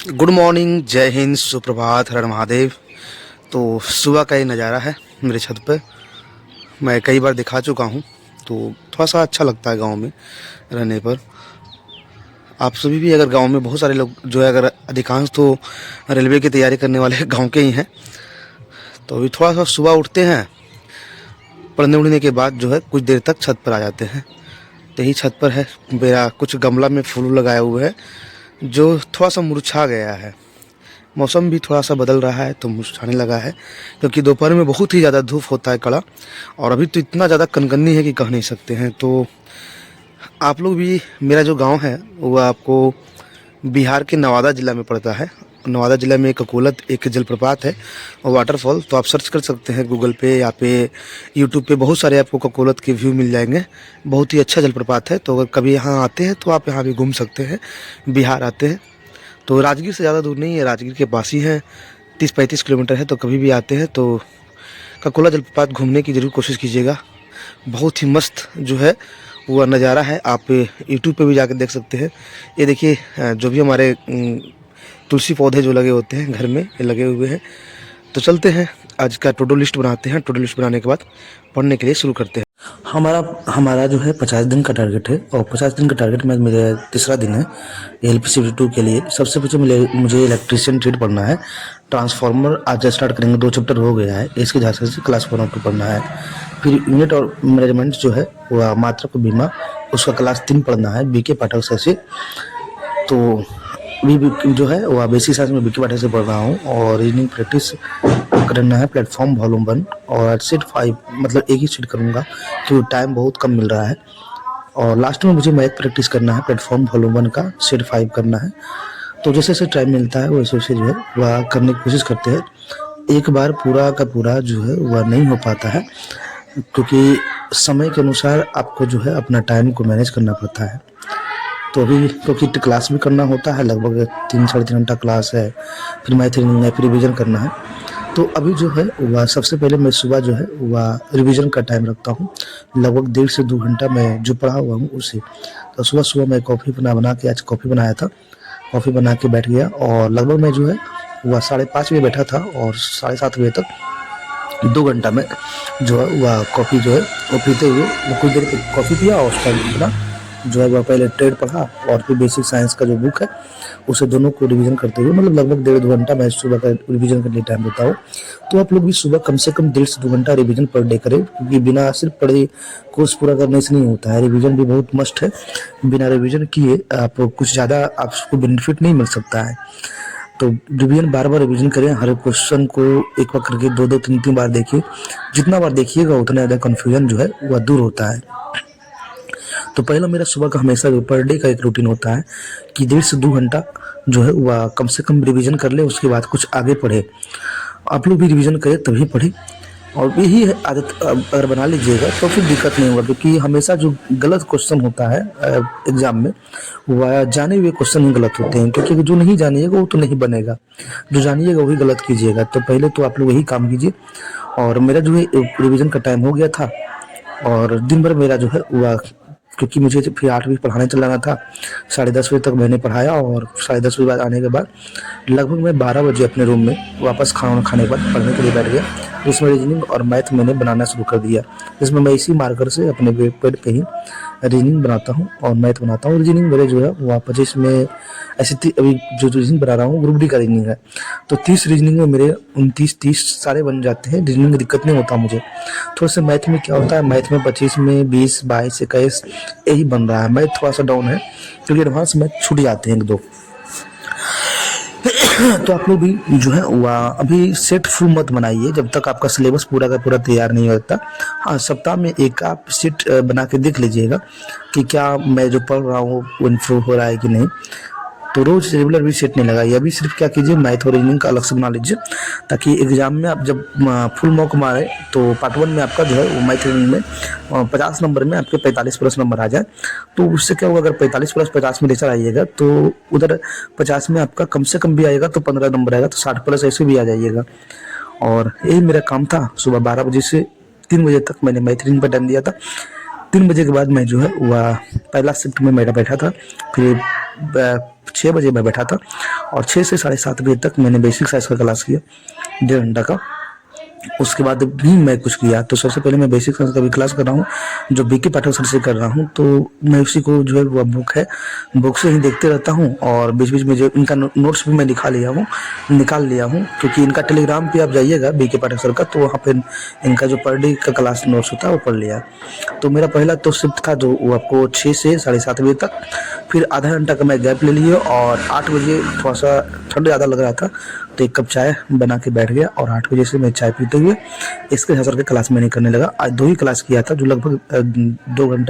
Good morning, जय हिंद, सुप्रभात, हर हर महादेव। तो सुबह का ये नज़ारा है मेरे छत पे। मैं कई बार दिखा चुका हूँ, तो थोड़ा सा अच्छा लगता है गांव में रहने पर। आप सभी भी अगर गांव में, बहुत सारे लोग जो है, अगर अधिकांश तो रेलवे की तैयारी करने वाले गांव के ही हैं। तो अभी थोड़ा सा सुबह उठते हैं, पढ़ने उड़ने के बाद जो है कुछ देर तक छत पर आ जाते हैं। तो यही छत पर है मेरा, कुछ गमला में फूल लगाया हुआ है जो थोड़ा सा मुरझा गया है। मौसम भी थोड़ा सा बदल रहा है तो मुरझाने लगा है, क्योंकि दोपहर में बहुत ही ज़्यादा धूप होता है कड़ा, और अभी तो इतना ज़्यादा कनकनी है कि कह नहीं सकते हैं। तो आप लोग भी, मेरा जो गांव है वो आपको बिहार के नवादा ज़िला में पड़ता है। नवादा ज़िला में एक अकोलत, एक जलप्रपात है और वाटरफॉल। तो आप सर्च कर सकते हैं गूगल पे या पे यूट्यूब पे, बहुत सारे आपको अकोलत के व्यू मिल जाएंगे। बहुत ही अच्छा जलप्रपात है। तो अगर कभी यहाँ आते हैं तो आप यहाँ भी घूम सकते हैं, बिहार आते हैं तो। राजगीर से ज़्यादा दूर नहीं है, राजगीर के पास ही है, 30-35 किलोमीटर है। तो कभी भी आते हैं तो ककोला जलप्रपात घूमने की ज़रूर कोशिश कीजिएगा। बहुत ही मस्त जो है वो नज़ारा है। आप यूट्यूब पे भी जाकर देख सकते हैं। ये देखिए, जो भी हमारे तुलसी पौधे जो लगे होते हैं घर में, ये लगे हुए हैं। तो चलते हैं, आज का टू डू लिस्ट बनाते हैं। टू डू लिस्ट बनाने के बाद पढ़ने के लिए शुरू करते हैं। हमारा हमारा जो है 50 दिन का टारगेट है, और 50 दिन का टारगेट में मेरा तीसरा दिन है LPCP 2 के लिए। सबसे पहले मुझे इलेक्ट्रिशियन ट्रेड पढ़ना है। ट्रांसफार्मर आज स्टार्ट करेंगे, 2 चैप्टर हो गया है। इसके झांसे से क्लास 1 और 2 पढ़ना है। फिर यूनिट और मैनेजमेंट जो है वह मात्रक बीमा, उसका क्लास 3 पढ़ना है BK पाठक सर से। तो भी जो है वह बेसिक साइंस में BK पाठक से पढ़ रहा हूँ, और रीजनिंग प्रैक्टिस करना है प्लेटफॉर्म वॉल्यूम 1 और सेट 5, मतलब एक ही सीट करूँगा क्योंकि टाइम बहुत कम मिल रहा है। और लास्ट में मुझे मैथ प्रैक्टिस करना है, प्लेटफॉर्म वॉल्यूम 1 का सेट 5 करना है। तो जैसे जैसे टाइम मिलता है वैसे वैसे जो है वह करने की कोशिश करते हैं। एक बार पूरा का पूरा जो है वह नहीं हो पाता है, क्योंकि समय के अनुसार आपको जो है अपना टाइम को मैनेज करना पड़ता है। तो अभी क्योंकि क्लास भी करना होता है, लगभग 3-3.5 घंटा क्लास है, फिर मैथ रीजनिंग है, फिर रिविज़न करना है। तो अभी जो है वह सबसे पहले मैं सुबह जो है वह रिवीजन का टाइम रखता हूँ, लगभग 1.5 से 2 घंटा मैं जो पढ़ा हुआ हूँ उसे। तो सुबह सुबह मैं कॉफ़ी बना के, आज कॉफ़ी बनाया था, कॉफ़ी बना के बैठ गया, और लगभग मैं जो है वह 5:30 बजे बैठा था, और 7:30 बजे तक 2 घंटा में जो है वह कॉफ़ी जो है वो पीते हुए वो कुछ देर कॉफ़ी पिया, और उस टाइम अपना जो है वह पहले ट्रेड पढ़ा, और फिर बेसिक साइंस का जो बुक है उसे दोनों को रिवीजन करते हुए, मतलब लगभग 1.5-2 घंटा मैं सुबह का रिवीजन करने टाइम देता हूँ। तो आप लोग भी सुबह कम से कम 1.5 से 2 घंटा रिवीजन पर डे करें, क्योंकि बिना सिर्फ पढ़े कोर्स पूरा करने से नहीं होता है। रिवीजन भी बहुत मस्ट है, बिना रिवीजन किए आप कुछ ज़्यादा आपको बेनिफिट नहीं मिल सकता है। तो रिवीजन, बार बार रिवीजन करें, हर क्वेश्चन को एक बार करके 2-2, 3-3 बार देखिए। जितना बार देखिएगा उतना ज़्यादा कन्फ्यूजन जो है वह दूर होता है। तो पहला मेरा सुबह का हमेशा पर डे का एक रूटीन होता है कि 1.5 से 2 घंटा जो है वह कम से कम रिवीजन कर ले, उसके बाद कुछ आगे पढ़े। आप लोग भी रिवीजन करें तभी पढ़ें, और यही आदत अगर बना लीजिएगा तो फिर दिक्कत नहीं होगा। क्योंकि हमेशा जो गलत क्वेश्चन होता है एग्जाम में, वह जाने हुए क्वेश्चन ही गलत होते हैं, क्योंकि जो नहीं जानिएगा वो तो नहीं बनेगा, जो जानिएगा वही गलत कीजिएगा। तो पहले तो आप लोग यही काम कीजिए। और मेरा जो है रिवीजन का टाइम हो गया था, और दिन भर मेरा जो है वह, क्योंकि मुझे फिर 8 बजे पढ़ाने चल जाना था, 10:30 बजे तक मैंने पढ़ाया, और 10:30 बजे बाद आने के बाद लगभग मैं 12 बजे अपने रूम में वापस खाना खाने के बाद पढ़ने के लिए बैठ गया। उसमें रीजनिंग और मैथ मैंने बनाना शुरू कर दिया, जिसमें मैं इसी मार्कर से अपने पेड पे ही रीजनिंग बनाता हूँ और मैथ बनाता हूँ। रीजनिंग मेरे जो है वो 25 में, ऐसे अभी जो रीजनिंग बना रहा हूँ ग्रुप डी का रीजनिंग है, तो 30 रीजनिंग में मेरे 29-30 सारे बन जाते हैं। रीजनिंग में दिक्कत नहीं होता मुझे। थोड़ा सा मैथ में क्या होता है, मैथ में 25 में 20, 22, 21 यही बन रहा है। मैथ थोड़ा सा डाउन है, क्योंकि एडवांस मैथ छूट जाते हैं 1-2। तो आप लोग भी जो है वह अभी सेट फुल मत बनाइए जब तक आपका सिलेबस पूरा का पूरा तैयार नहीं होता। हाँ, सप्ताह में एक आप सेट बना के देख लीजिएगा कि क्या मैं जो पढ़ रहा हूँ वो इम्प्रूव हो रहा है कि नहीं। तो रोज रेगुलर भी सेट नहीं लगाइए। अभी सिर्फ क्या कीजिए, मैथ और रीजनिंग का अलग से बना लीजिए, ताकि एग्जाम में आप जब फुल मॉक मारे तो पार्ट 1 में आपका जो है वो मैथ रीजनिंग में 50 नंबर में आपके 45 प्लस नंबर आ जाए। तो उससे क्या होगा, अगर 45 प्लस 50 में लेकर आइएगा तो उधर 50 में आपका कम से कम भी आएगा तो 15 नंबर आएगा, तो 60 प्लस ऐसे भी आ जाइएगा। और यही मेरा काम था। सुबह 12 बजे से 3 बजे तक मैंने मैथ रीजनिंग पर टाइम दिया था। 3 बजे के बाद मैं जो है वह पहला शिफ्ट में मेरा बैठा था, फिर 6 बजे मैं बैठा था और 6 से 7:30 बजे तक मैंने बेसिक साइंस का क्लास किया 1.5 घंटा का। उसके बाद भी मैं कुछ किया तो सबसे पहले मैं बेसिक साइंस का भी क्लास कर रहा हूँ जो बीके पाठक सर से कर रहा हूँ। तो मैं उसी को जो है वो बुक है, बुक से ही देखते रहता हूँ और बीच बीच में जो इनका नोट्स भी मैं निकाल लिया हूँ क्योंकि इनका टेलीग्राम पे आप जाइएगा बीके पाठक सर का, तो वहाँ पे इनका जो पर डे का क्लास नोट्स होता है वो पढ़ लिया। तो मेरा पहला तो शिफ्ट था जो वो आपको 6 से 7:30 बजे तक, फिर आधा घंटा का मैं गैप ले लिए और 8 बजे थोड़ा सा ठंड ज़्यादा लग रहा था तो एक कप चाय बना के बैठ गया और 8 बजे से मैं चाय पीते हुए इसके सर के क्लास में नहीं करने लगा। आज 2 ही क्लास किया था जो लगभग 2 घंटे